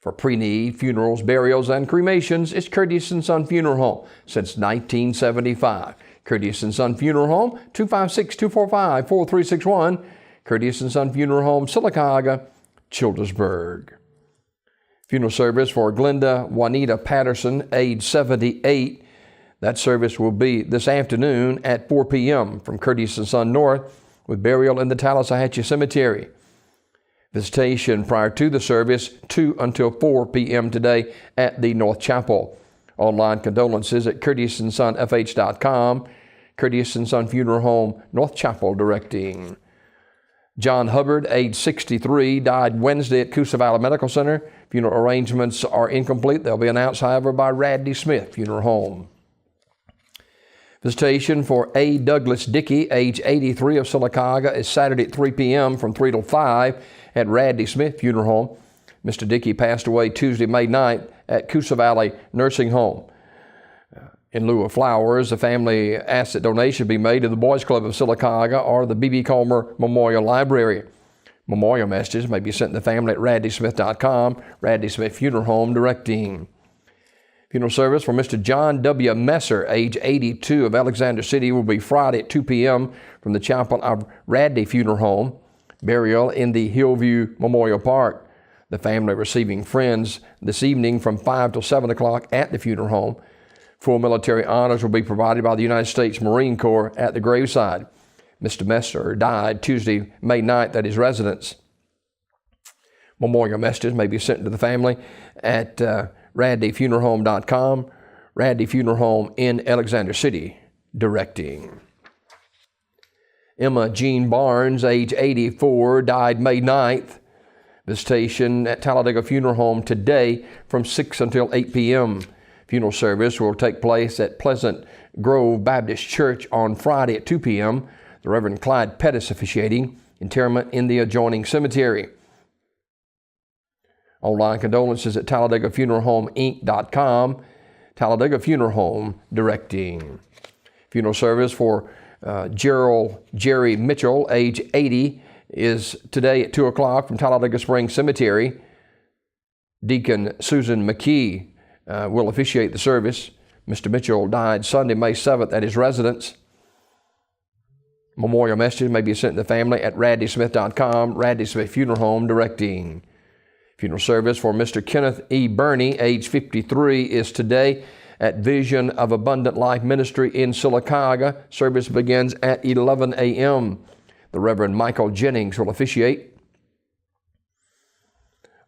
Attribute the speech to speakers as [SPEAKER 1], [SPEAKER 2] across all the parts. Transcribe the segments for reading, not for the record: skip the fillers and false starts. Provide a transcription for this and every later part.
[SPEAKER 1] For pre-need funerals, burials, and cremations, it's Curtis & Son Funeral Home since 1975. Curtis & Son Funeral Home, 256-245-4361. Curtis & Son Funeral Home, Sylacauga, Childersburg. Funeral service for Glenda Juanita Patterson, age 78. That service will be this afternoon at 4 p.m. from Curtis & Son North, with burial in the Tallahatchie Cemetery. Visitation prior to the service, 2 until 4 p.m. today at the North Chapel. Online condolences at curtissonsonfh.com. Curtis & Son Funeral Home, North Chapel directing. John Hubbard, age 63, died Wednesday at Coosa Valley Medical Center. Funeral arrangements are incomplete. They'll be announced, however, by Radley Smith Funeral Home. Visitation for A. Douglas Dickey, age 83 of Sylacauga, is Saturday at 3 p.m. from 3 till 5 at Radley Smith Funeral Home. Mr. Dickey passed away Tuesday, May 9th at Coosa Valley Nursing Home. In lieu of flowers, a family asset donation be made to the Boys Club of Sylacauga or the B.B. Comer Memorial Library. Memorial messages may be sent to the family at radleysmith.com. Radley Smith Funeral Home directing. Funeral service for Mr. John W. Messer, age 82 of Alexander City, will be Friday at 2 p.m. from the chapel of Radley Funeral Home. Burial in the Hillview Memorial Park. The family receiving friends this evening from 5 till 7 o'clock at the funeral home. Full military honors will be provided by the United States Marine Corps at the graveside. Mr. Messer died Tuesday, May 9th at his residence. Memorial messages may be sent to the family at radleyfuneralhome.com. Radley Funeral Home in Alexander City directing. Emma Jean Barnes, age 84, died May 9th. Visitation at Talladega Funeral Home today from 6 until 8 p.m. Funeral service will take place at Pleasant Grove Baptist Church on Friday at 2 p.m. The Reverend Clyde Pettis officiating. Interment in the adjoining cemetery. Online condolences at TalladagaFuneralHomeInc.com. Talladega Funeral Home directing. Funeral service for Jerry Mitchell, age 80, is today at 2 o'clock from Talladega Springs Cemetery. Deacon Susan McKee will officiate the service. Mr. Mitchell died Sunday, May 7th at his residence. Memorial messages may be sent to the family at radleysmith.com. Radley Smith Funeral Home directing. Funeral service for Mr. Kenneth E. Burney, age 53, is today at Vision of Abundant Life Ministry in Sylacauga. Service begins at 11 a.m. The Reverend Michael Jennings will officiate.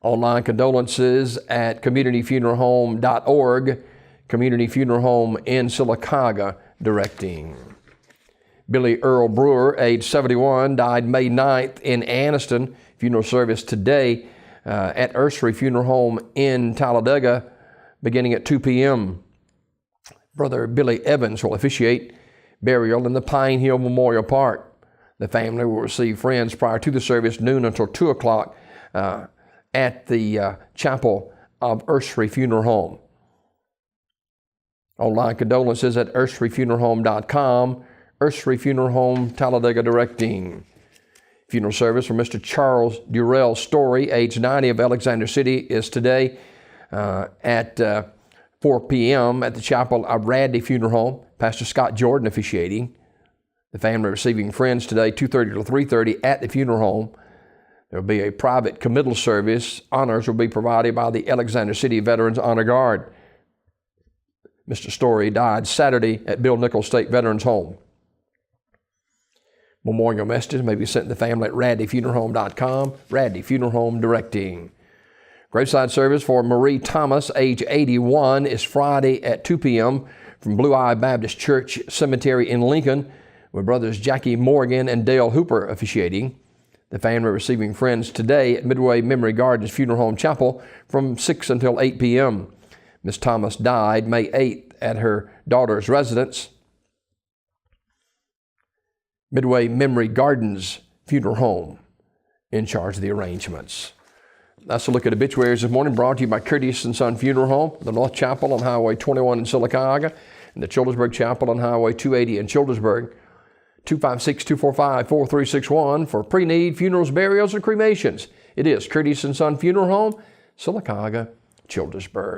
[SPEAKER 1] Online condolences at communityfuneralhome.org. Community Funeral Home in Sylacauga directing. Billy Earl Brewer, age 71, died May 9th in Anniston. Funeral service today at Ursery Funeral Home in Talladega beginning at 2 p.m. Brother Billy Evans will officiate. Burial in the Pine Hill Memorial Park. The family will receive friends prior to the service, noon until 2 o'clock at the chapel of Ursery Funeral Home. Online condolences at urseryfuneralhome.com. Ursery Funeral Home, Talladega directing. Funeral service for Mr. Charles Durrell Story, age 90 of Alexander City, is today at 4 p.m. at the chapel of Radley Funeral Home. Pastor Scott Jordan officiating. The family receiving friends today, 2:30 to 3:30 at the funeral home. There will be a private committal service. Honors will be provided by the Alexander City Veterans Honor Guard. Mr. Story died Saturday at Bill Nichols State Veterans Home. Memorial messages may be sent to the family at radleyfuneralhome.com. Radley Funeral Home directing. Graveside service for Marie Thomas, age 81, is Friday at 2 p.m. from Blue Eye Baptist Church Cemetery in Lincoln, with brothers Jackie Morgan and Dale Hooper officiating. The family receiving friends today at Midway Memory Gardens Funeral Home Chapel from 6 until 8 p.m. Miss Thomas died May 8th at her daughter's residence. Midway Memory Gardens Funeral Home in charge of the arrangements. That's a look at obituaries this morning, brought to you by Curtis & Son Funeral Home, the North Chapel on Highway 21 in Sylacauga, and the Childersburg Chapel on Highway 280 in Childersburg. 256-245-4361 for pre-need funerals, burials, and cremations. It is Curtis & Son Funeral Home Sylacauga, Childersburg.